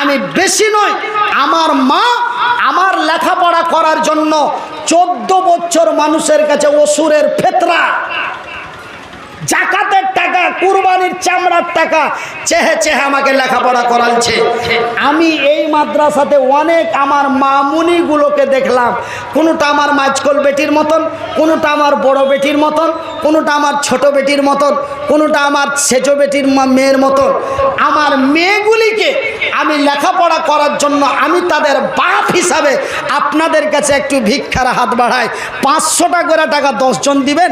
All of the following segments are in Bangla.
আমি বেশি নয়, আমার মা আমার লেখাপড়া করার জন্য 14 বছর মানুষের কাছে অসুরের ফেতরা, জাকাতের টাকা, কুরবানির চামড়ার টাকা চেহে চেহে আমাকে লেখাপড়া করাচ্ছে। আমি এই মাদ্রাসাতে অনেক আমার মামুনিগুলোকে দেখলাম, কোনোটা আমার মাঝকোল বেটির মতন, কোনোটা আমার বড় বেটির মতন, কোনোটা আমার ছোট বেটির মতন, কোনোটা আমার সেজো বেটির মেয়ের মতন। আমার মেয়েগুলিকে আমি লেখাপড়া করার জন্য আমি তাদের বাপ হিসাবে আপনাদের কাছে একটু ভিক্ষার হাত বাড়াই। 500 করে টাকা 10 জন দিবেন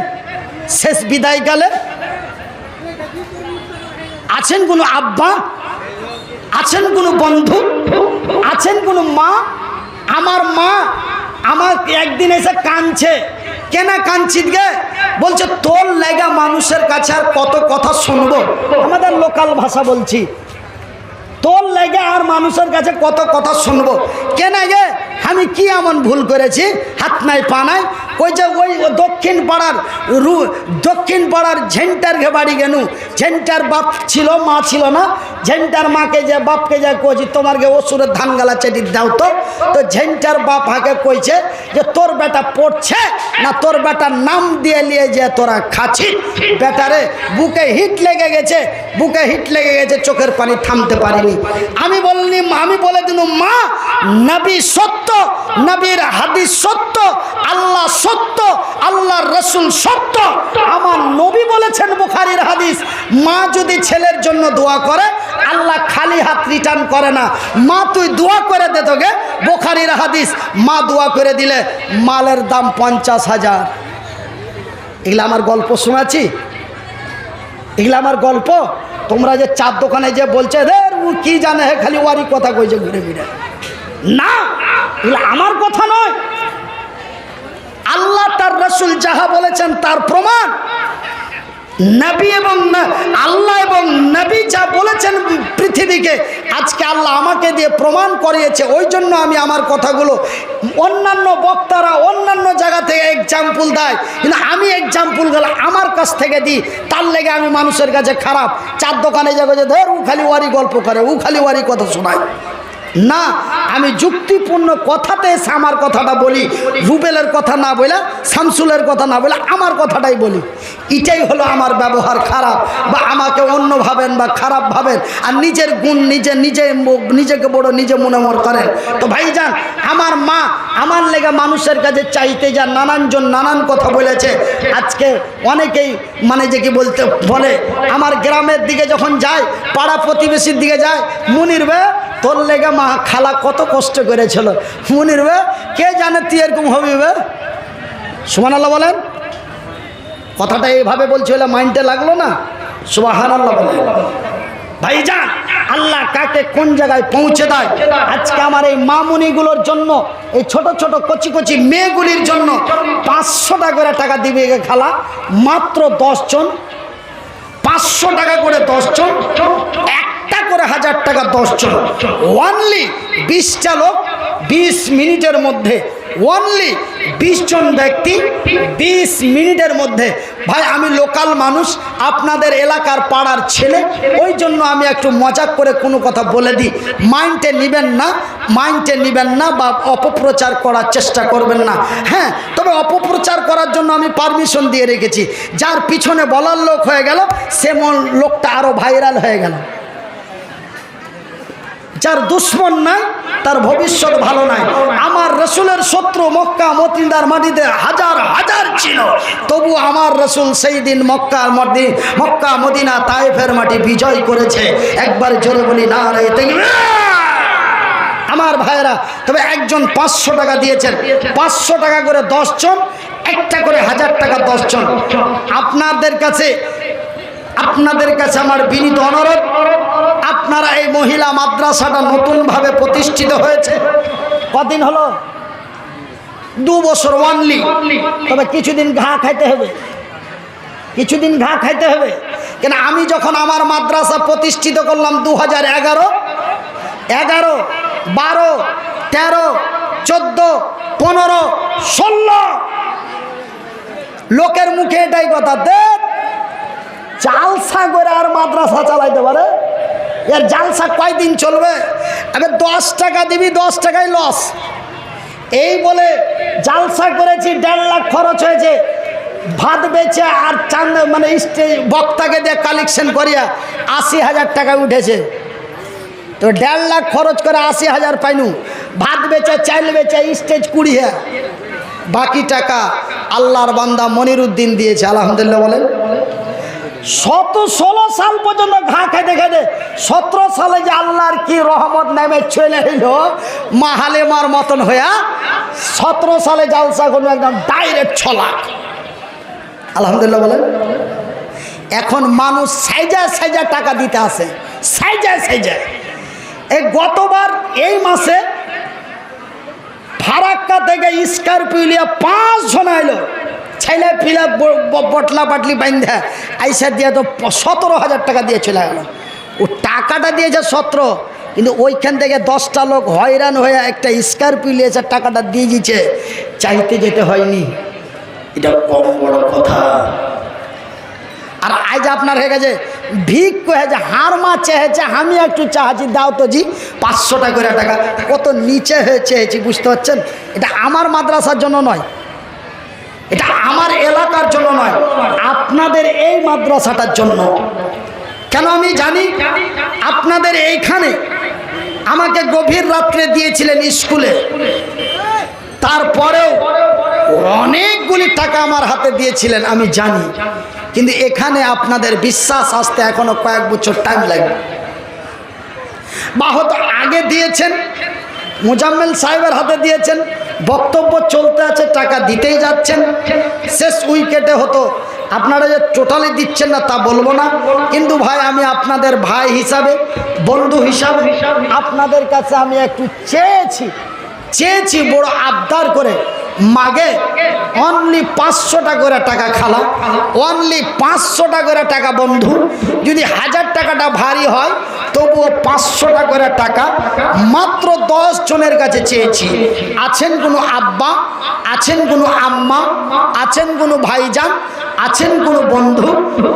শেষ বিদায়কালে। আছেন কোনো আব্বা, আছেন কোনো বন্ধু, আছেন কোনো মা? আমার মা আমার একদিন এসে কাঁদছে। কেন কাঁদছিস গে? বলছে তোর লাগা মানুষের কাছে আর কত কথা শুনবো, আমাদের লোকাল ভাষা বলছি, তোর লাগে আর মানুষের কাছে কত কথা শুনবো। কেন গে? আমি কি এমন ভুল করেছি? হাত নাই পা নাই। ওই যে ওই দক্ষিণ পাড়ার ঝেন্টার ঘে বাড়ি গেনু, ঝেন্টার বাপ ছিল, মা ছিল না। ঝেন্টার মাকে যে বাপকে যা কইছি তোমার গে অসুরের ধান গালা চেটি দাও তো। তো ঝেন্টার বাপ হাকে কইছে যে তোর বেটা পড়ছে না, তোর বেটার নাম দিয়ে নিয়ে যে তোরা খাচ্ছি। বেটারে বুকে হিট লেগে গেছে, বুকে হিট লেগে গেছে, চোখের পানি থামতে পারিনি। আমি বলে দিল মা, নবী সত্য, নবীর হাদিস সত্য, আল্লাহ সত্য, আল্লাহর রসুল সত্য। আমার নবী বলেছেন বুখারীর হাদিস, মা যদি ছেলের জন্য দোয়া করে আল্লাহ খালি হাত রিটার্ন করে না। মা তুই দোয়া করে দে তোকে, বুখারীর হাদিস। মা দোয়া করে দিলে মালের দাম 50,000। এগুলো আমার গল্প শোনাচ্ছি, এগুলো আমার গল্প। তোমরা যে চার দোকানে যে বলছে ও কি জানে হে, খালি ওয়ারি কথা কইছে ঘুরে ফিরে, না এগুলো আমার কথা নয়। আল্লাহ তার রসুল যাহা বলেছেন তার প্রমাণ। নবী এবং আল্লাহ এবং নবী যা বলেছেন পৃথিবীকে, আজকে আল্লাহ আমাকে দিয়ে প্রমাণ করিয়েছে। ওই জন্য আমি আমার কথাগুলো, অন্যান্য বক্তারা অন্যান্য জায়গা থেকে এক্সাম্পল দেয়, কিন্তু আমি এক্সাম্পলগুলো আমার কাছ থেকে দিই। তার লেগে আমি মানুষের কাছে খারাপ। চার দোকানে যাবো যে ধর ও খালি ওয়ারি গল্প করে, ও খালি ওয়ারি কথা শোনায় না। আমি যুক্তিপূর্ণ কথাতে এসে আমার কথাটা বলি, রুবেলের কথা না বলে, শামসুলের কথা না বলে আমার কথাটাই বলি। এটাই হলো আমার ব্যবহার খারাপ, বা আমাকে অন্য ভাবেন বা খারাপ ভাবেন, আর নিজের গুণ নিজেকে বড় নিজে মনে করেন। তো ভাইজান, আমার মা আমার লেগে মানুষের কাছে চাইতে যা নানানজন নানান কথা বলেছে। আজকে অনেকেই মানে যে কি বলে, আমার গ্রামের দিকে যখন যায়, পাড়া প্রতিবেশীর দিকে যায়, মুনির বে তোর লেগে মা খালা কত কষ্ট করেছিল। মুনির বে কে জানে তুই এরকম হবি বে? সুবহানাল্লাহ বলেন। কথাটা এইভাবে বলছে হলে মাইন্ডে লাগলো না? সুবহানাল্লাহ বলেন। ভাইজান, আল্লাহ কাকে কোন জায়গায় পৌঁছে দেয়। আজকে আমার এই মামুনিগুলোর জন্য, এই ছোট ছোট কচি কচি মেয়েগুলির জন্য 500 করে টাকা দিবে খালা, মাত্র 10 জন, 500 টাকা করে 10 জন, একটা করে 1000 টাকা 10 জন, অনলি 20টা লোক 20 মিনিটের মধ্যে, অনলি 20 জন ব্যক্তি 20 মিনিটের মধ্যে। ভাই আমি লোকাল মানুষ, আপনাদের এলাকার পাড়ার ছেলে, ওই জন্য আমি একটু মজাক করে কোনো কথা বলে দিই। মাইন্ডে নেবেন না, মাইন্ডে নেবেন না, বা অপপ্রচার করার চেষ্টা করবেন না। হ্যাঁ, তবে অপপ্রচার করার জন্য আমি পারমিশন দিয়ে রেখেছি। যার পিছনে বলার লোক হয়ে গেল, সে লোকটা আরও ভাইরাল হয়ে গেল। যার দুশ্মন নাই তার ভবিষ্যৎ ভালো নাই। আমার রসুলের শত্রু মক্কা মদিনার মাটিতে হাজার হাজার ছিল, তবু আমার রসুল সেই দিন মক্কা মদিনা তায়েফের মাটি বিজয় করেছে। একবার জোরে বলি নারে তাকবীর। আমার ভাইয়েরা, তবে একজন 500 টাকা দিয়েছেন, 500 টাকা করে 10 জন, একটা করে 1000 টাকা 10 জন। আপনাদের কাছে আমার বিনীত অনুরোধ, আপনারা এই মহিলা মাদ্রাসাটা নতুনভাবে প্রতিষ্ঠিত হয়েছে, কদিন হলো? 2 বছর অনলি। তবে কিছুদিন ঘা খাইতে হবে, কিছুদিন ঘা খাইতে হবে। কেন আমি যখন আমার মাদ্রাসা প্রতিষ্ঠিত করলাম 2011, 11, 12, 13, 14, 15, 16, লোকের মুখে এটাই কথা, দেখ জালসা করে আর মাদ্রাসা চালাইতে পারে? এর জালসা কয়দিন চলবে? আবে 10 টাকা দিবি, 10 টাকায় লস। এই বলে জালসা করেছি, 1.5 লাখ খরচ হয়েছে, ভাত বেচে আর চাঁদ মানে স্টেজ বক্তাকে দিয়ে কালেকশন করিয়া 80,000 টাকা উঠেছে। তো 1.5 লাখ খরচ করে 80,000 পাইনু, ভাত বেচে চাইল বেচে স্টেজ 20, বাকি টাকা আল্লাহর বান্দা মনিরুদ্দিন দিয়েছে। আলহামদুলিল্লাহ বলেন। 16 সাল পর্যন্ত ঘা খেতে খেতে 17 সালে যে আল্লাহর কি রহমত নেমে চলে এলো মাহালেমার মতন হইয়া, 17 সালে জালসা করলো একদম ডাইরেক্ট 6 লাখ। আলহামদুলিল্লাহ বলেন। এখন মানুষ সাইজা টাকা দিতে আসে, সাইজা। এই গতবার এই মাসে ফারাক্কা থেকে স্করপিও নিয়ে 5 জন আইলো, ছেলে পিলা বটলা বাটলি বান্ধা আইসা দিয়ে তো 17,000 টাকা দিয়ে চলে গেল। ও টাকাটা দিয়েছে 17, কিন্তু ওইখান থেকে 10টা লোক হয়রান হয়ে একটা স্করপিও নিয়েছে, টাকাটা দিয়ে দিয়েছে, চাইতে যেতে হয়নি। এটা কম বড় কথা। আর আজ আপনার হয়ে গেছে ভিক কয়েছে, হার মা চেয়েছে, আমি একটু চাহাচ্ছি দাও তো জি 500 টাকা করে টাকা। কত নিচে হয়ে চেয়েছি, বুঝতে পারছেন? এটা আমার মাদ্রাসার জন্য নয়, এটা আমার এলাকার জন্য নয়, আপনাদের এই মাদ্রাসাটার জন্য। কেন আমি জানি আপনাদের এইখানে আমাকে গভীর রাত্রে দিয়েছিলেন স্কুলে, তারপরেও অনেকগুলি টাকা আমার হাতে দিয়েছিলেন আমি জানি, কিন্তু এখানে আপনাদের বিশ্বাস আসতে এখনো কয়েক বছর টাইম লাগবে। বা হয়তো আগে দিয়েছেন, মুজাম্মেল সাহেবের হাতে দিয়েছেন, বক্তব্য চলতে আছে, টাকা দিতেই যাচ্ছেন, শেষ উইকেটে হতো। আপনারা যে টোটালি দিচ্ছেন না তা বলবো না, কিন্তু ভাই আমি আপনাদের ভাই হিসাবে, বন্ধু হিসাবে আপনাদের কাছে আমি একটু চেয়েছি বড় আবদার করে, মাগে অনলি 500 টাকা করে টাকা খালা, অনলি 500 টাকা করে টাকা বন্ধু। যদি 1000 টাকাটা ভারী হয় তবুও 500 টাকা করে টাকা মাত্র 10 জনের কাছে চেয়েছি। আছেন কোনো আব্বা, আছেন কোনো আম্মা, আছেন কোনো ভাইজান, আছেন কোনো বন্ধু,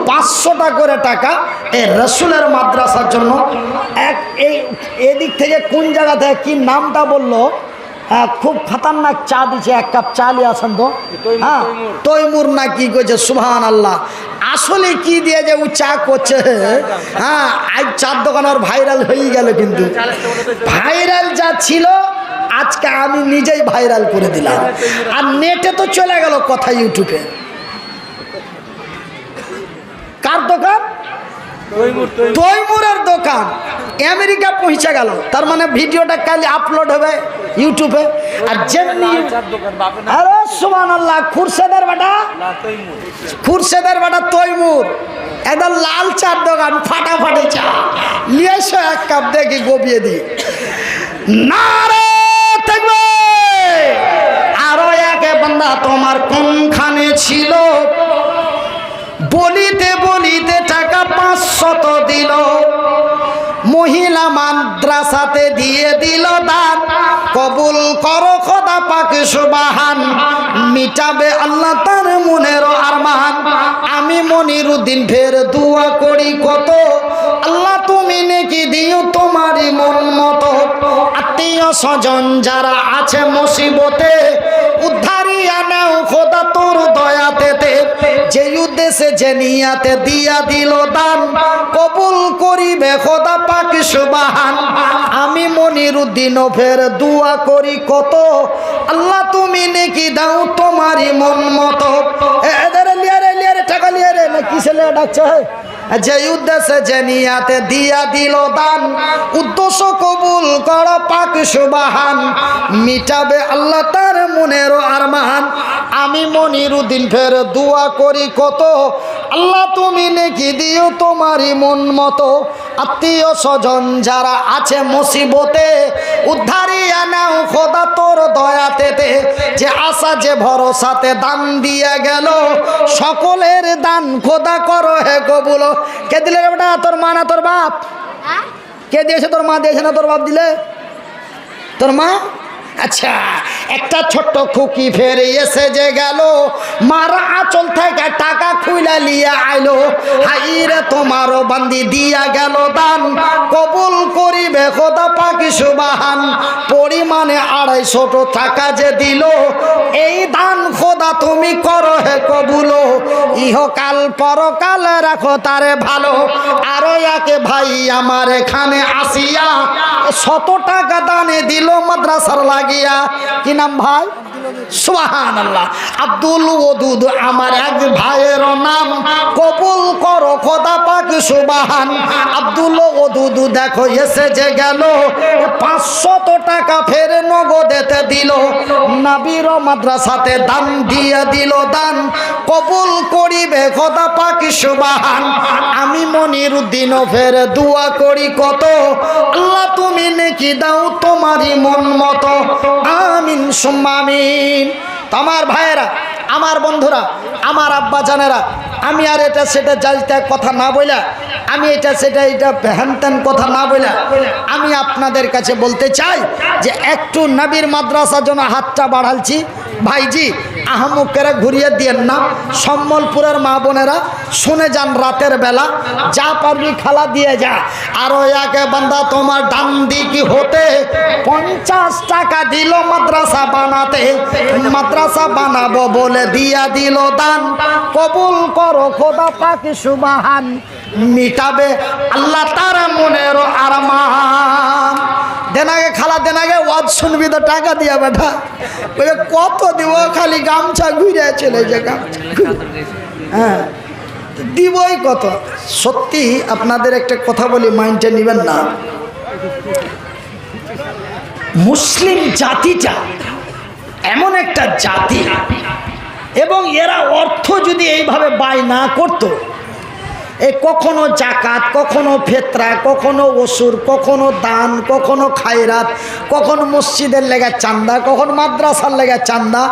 500 টাকা করে টাকা এই রসুলের মাদ্রাসার জন্য। এদিক থেকে কোন জায়গা থেকে কি নামটা বললো, খুব খতরনাক চা দিচ্ছে, 1 কাপ চা নিয়ে আসেন তো। হ্যাঁ, তৈমুর না কি করছে, সুবহান আল্লাহ। আসলে কি দিয়ে যে ও চা করছে, হ্যাঁ আজ চার দোকান আর ভাইরাল হয়ে গেল, কিন্তু ভাইরাল যা ছিল আজকে আমি নিজেই ভাইরাল করে দিলাম, আর নেটে তো চলে গেল কথা, ইউটিউবে। কার দোকান? তৈমুরের দোকান আমেরিকা পৌঁছে গেল। তার মানে ভিডিওটা কাল আপলোড হবে ইউটিউবে। আর যেমনি আরে সুবহানাল্লাহ, খুরশেদের বেটা তৈমুর, একদম লাল চার দোকান, ফাটাফাটি চা নিয়ে এসো, 1 কাপ দেখি গবিয়ে দিই। নারে তাকবীর। আরো একে বান্দা তোমার কোনখানে ছিল, বলিতে বলিতে টাকা 500 দিল, মহিলা মাদ্রাসাতে দিয়ে দিল দান, কবুল করো খোদা পাক সুবহান, মিটাবে আল্লাহ তার মনের আরমান। আমি মনিরুদ্দিন ফের দোয়া করি কত, আল্লাহ তুমি নেকি দিও তোমারই মন মতো। আত্মীয় স্বজন যারা আছে মুসিবতে, উদ্ধারিয়া নাও খোদা তোর দয়াতে। যে উদ্দেশ্যে যে নিয়াতে দিয়া দিল দান, কবুল করিবে খোদা পাক সুবহান। আমি মনিরুদ্দিন ফের দোয়া করি কত, আল্লাহ তুমি নেকি দাও তোমারই মন মতো। এদের লিয়ারে টাকা লিয়ারে না কিসে লিয়া ডাকছে, যে উদ্দেশ্যে যে নিয়াতে দিয়া দিল দান, উদ্দেশ্য কবুল কর পাক সুবহান, মিটাবে আল্লাহ তার মনের আরমান। আমি মনিরুদ্দিন ফের দোয়া করি কত, আল্লাহ তুমি নেকি দিও তোমারই মন মতো। আত্মীয় স্বজন যারা আছে মুসিবতে, উদ্ধারিয়া নাও খোদা তোর দয়াতে। যে আশা যে ভরসাতে দান দিয়ে গেল, সকলের দান খোদা করো হে কবুল। কে দিলে রে বেটা? তোর মা না তোর বাপ? কে দিয়েছে? তোর মা দিয়েছে না তোর বাপ দিলে? তোর মা? আচ্ছা, একটা ছোট্ট খুকি ফেরে এসে যে গেল, মারা আঁচল থেকে টাকা খুইলা লিয়া আইলো। হাইরে তোমারও বান্দি দিয়া গেল দান, কবুল করিবে খোদা পাকি সুবহান। পরিমাণে 250 টাকা যে দিল, এই দান খোদা তুমি করো হে কবুলো। ইহকাল পরকাল রাখো তারে ভালো। আরো একে ভাই আমার এখানে আসিয়া 100 টাকা দানে দিল মাদ্রাসার লাগিয়া। কি নাম ভাই? সুবহানাল্লাহ। আব্দুল ওদুদ আমার এক ভাইয়ের নাম, কবুল করো খোদা পাক সুবহান। আব্দুল ওদুদ দেখো এসে যে গেল, 500 টাকা ফের নগদেতে দিল। নবীর মাদ্রাসাতে দান দিয়ে দিল দান, কবুল করিবে খোদা পাক সুবহান। আমি মনিরউদ্দিনও ফের দোয়া করি কত, আল্লাহ তুমি নেকি দাও তোমারই মন মতো। আমিন সুম্মা আমিন। আমার ভাইয়েরা, আমার বন্ধুরা, আমার আব্বা জানেরা, আমি আর এটা সেটা যাইতে কথা না বইলা, আমি এটা সেটা এটা হ্যান কথা না বইলা, আমি আপনাদের কাছে বলতে চাই যে একটু নবীর মাদ্রাসার জন্য হাতটা বাড়ালছি। ভাইজি আহমুকেরা ঘুরিয়ে দিয়েন না। সম্বলপুরের মা বোনেরা শুনে যান, রাতের বেলা যা পারবি খালা দিয়ে যা। আরো একে বান্দা তোমার ডান দিক হতে 50 টাকা দিল মাদ্রাসা বানাতে। মাদ্রাসা বানাবো বলে দিয়া দিল দান, কবুল করো খোদা পাক সুবহান। মিটাবে আল্লাহ তার মনের আরমান। দেনাগে খালা দেনাগে ওয়াজ শুনবি তো টাকা দিয়া বেটা। বলে কত দিব, খালি গামছা ঘুরে চলে যে গামছা, হ্যাঁ দিবই কত। সত্যি আপনাদের একটা কথা বলি, মাইন্ডে নেবেন না। মুসলিম জাতিটা এমন একটা জাতি, এবং এরা অর্থ যদি এইভাবে ব্যয় না করতো, এই কখনো জাকাত, কখনো ফেতরা, কখনো ওসুর, কখনো দান, কখনো খায়রাত, কখনো মসজিদের লেগে চান্দা, কখনো মাদ্রাসার লেগে চান্দা,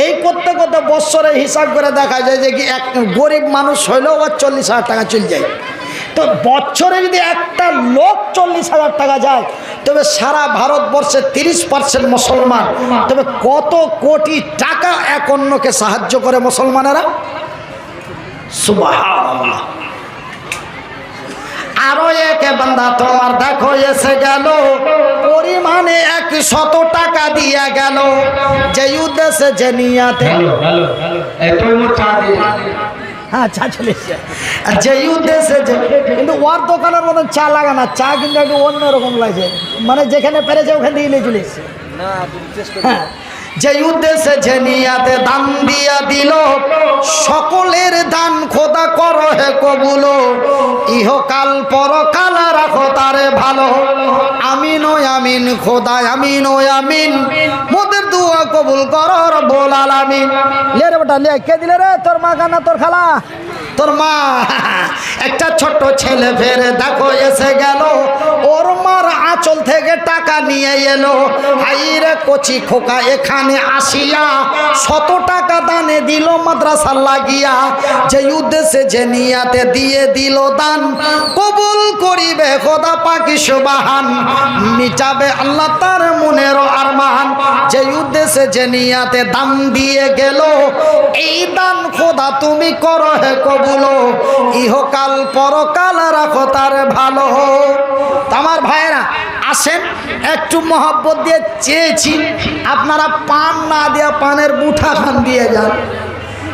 এই করতে করতে বৎসরে হিসাব করে দেখা যায় যে কি এক গরিব মানুষ হইলেও ওর 40,000 টাকা চলে যায়। তো বছরে যদি একটা লোক 40,000 টাকা যায়, তবে সারা ভারতবর্ষে 30% মুসলমান, তবে কত কোটি টাকা এক অন্যকে সাহায্য করে মুসলমানেরা। সুবহানাল্লাহ। আরো একে বান্দা তোমার দেখো এসে গেল, পরিমাণে 100 টাকা দিয়া গেল। যে উদ্দেশ্যে যে নিয়াতে, হ্যাঁ চা চলে এসছে, যে উদ্দেশ্যে যে, কিন্তু ওর দোকানের মতন চা লাগা না, চা কিন্তু একটু অন্যরকম লাগছে, মানে যেখানে পেরেছে ওখানে দিয়ে নিয়ে চলে এসছে। হ্যাঁ, যে উদ্দেশ্যে যে নিয়াতে দান দিয়া দিল, সকলের দান খোদা করো হে কবুলো। ইহকাল পরকাল রাখো তারে ভালো। আমিন ও আমিন খোদা, আমিন ও আমিন। মোদের দুয়া কবুল করো রব্বুল আলামিন। লে রে বেটা লে, কে দিলে রে? তোর মা কানা তোর খালা? তোর মা। একটা ছোট্ট ছেলে ফের দেখো এসে গেল, ওর মার আঁচল থেকে টাকা নিয়ে এলো। হাইরে কচি খোকা এখানে আসিয়া 100 টাকা দানে দিল মাদ্রাসা লাগিয়া। যে উদ্দেশ্যে যে নিয়াতে দিয়ে দিল দান, কবুল করিবে খোদা পাক সুবহান। মিটাবে আল্লাহ তার মনের আরমান। যে উদ্দেশ্যে যে নিয়াতে দান দিয়ে গেল, এই দান খোদা তুমি করো হে কবুলো। ইহকাল পরকাল রাখো তার ভালো। আমার ভাইয়েরা আসেন, একটু মহব্বত দিয়ে চেয়েছি, আপনারা পান না দিয়ে পানের মুঠা খান দিয়ে যান।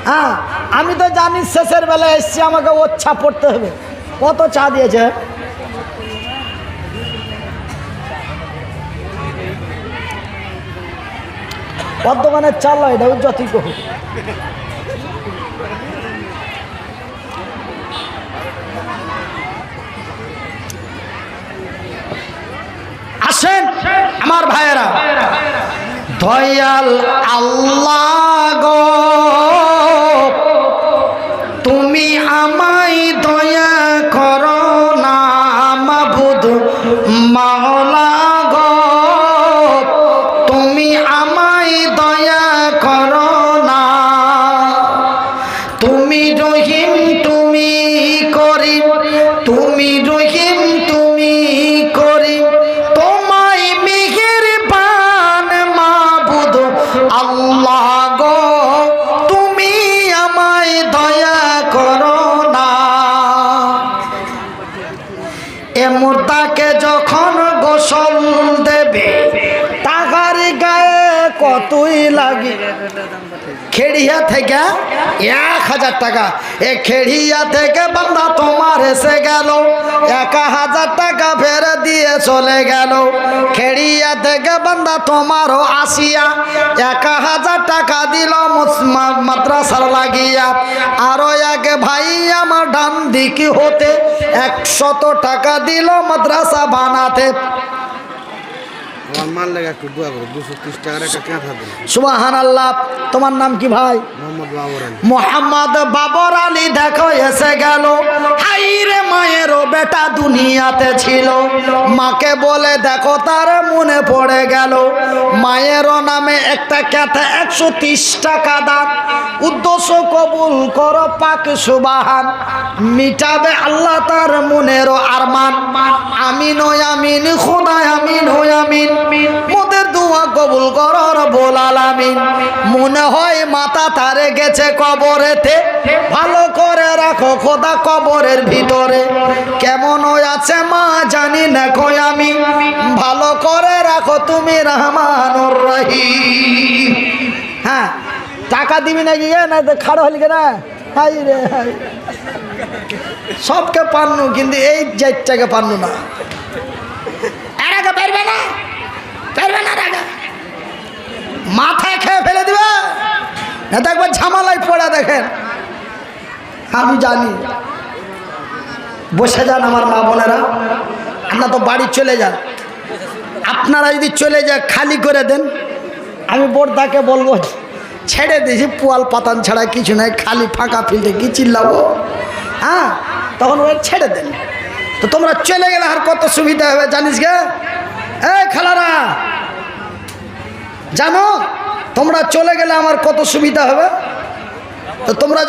হ্যাঁ, আমি তো জানি শেষের বেলায় এসছি, আমাকে ওচ্ছা পড়তে হবে। কত চা দিয়েছে? ওর দোকানের চাল নয়, এটা যতই কহু। আসেন আমার ভাইয়েরা, দয়াল আল্লাহ গো, তুমি আমায় দয়া করো না মাবুদ মাওলা গো, তুমি আমায় দয়া করো না। তুমি রহিম তুমি করিম, তুমি রহিম তুমি করিম, তোমায় মেহেরবান মা কতই লাগি খেড়িয়া থেকে 1000 টাকা এ খেড়িয়া থেকে বান্দা তোমার এসে গেল 1000 টাকা ফেরত দিয়ে চলে গেল খেড়িয়া থেকে বান্দা তোমারও আসিয়া 1000 টাকা দিল মাদ্রাসার লাগিয়া আরো এক ভাই আমার ডান দিকে হতে 100 টাকা দিল মাদ্রাসা বানাতে আমার মান লাগে একটু দোয়া করো 230 টাকার একটা কাঁথা দিন সুবহানাল্লাহ তোমার নাম কি ভাই মোহাম্মদ বাবর আলী দেখো এসে গেল হাই রে মায়েরও বেটা দুনিয়াতে ছিল মাকে বলে দেখো তার মনে পড়ে গেল মায়েরও নামে একটা কাঁথা 130 টাকা দান উদ্দেশ্য কবুল করো পাক সুবহান মিটাবে আল্লাহ তার মনেরও আরমান আমিন ও আমিন খোদা আমিন ও আমিন মোদের দোয়া কবুল করো রব্বুল আলামিন মনে হয় মাথা তারে গেছে কবরেতে ভালো করে রাখো খোদা কবরের ভিতরে কেমন আছে মা জানি না কই আমি ভালো করে রাখো তুমি রহমানুর রহিম হ্যাঁ টাকা দিবি নাকি না তো খাড়ো হলি না হাই রে হাই সবকে পান্নু কিন্তু এই জাতটাকে পান্নু না এরাকে পারবে না রাগা মাথায় খেয়ে ফেলে দিবে না তো একবার ঝামেলায় পড়ে দেখেন আমি জানি বসে যান আমার মা বোনেরা আপনারা তো বাড়ি চলে যান আপনারা যদি চলে যায় খালি করে দেন আমি বোরদাকে বলবো ছেড়ে দিয়েছি পোয়াল পাতান ছাড়া কিছু নাই খালি ফাঁকা ফিল্ডে কি চিল্লাবো হ্যাঁ তখন ওই ছেড়ে দেন তো তোমরা চলে গেলে আর কত সুবিধা হবে জানিস গে এই খালারা জানো তোমরা চলে গেলে আমার কত সুবিধা হবে তো তোমরা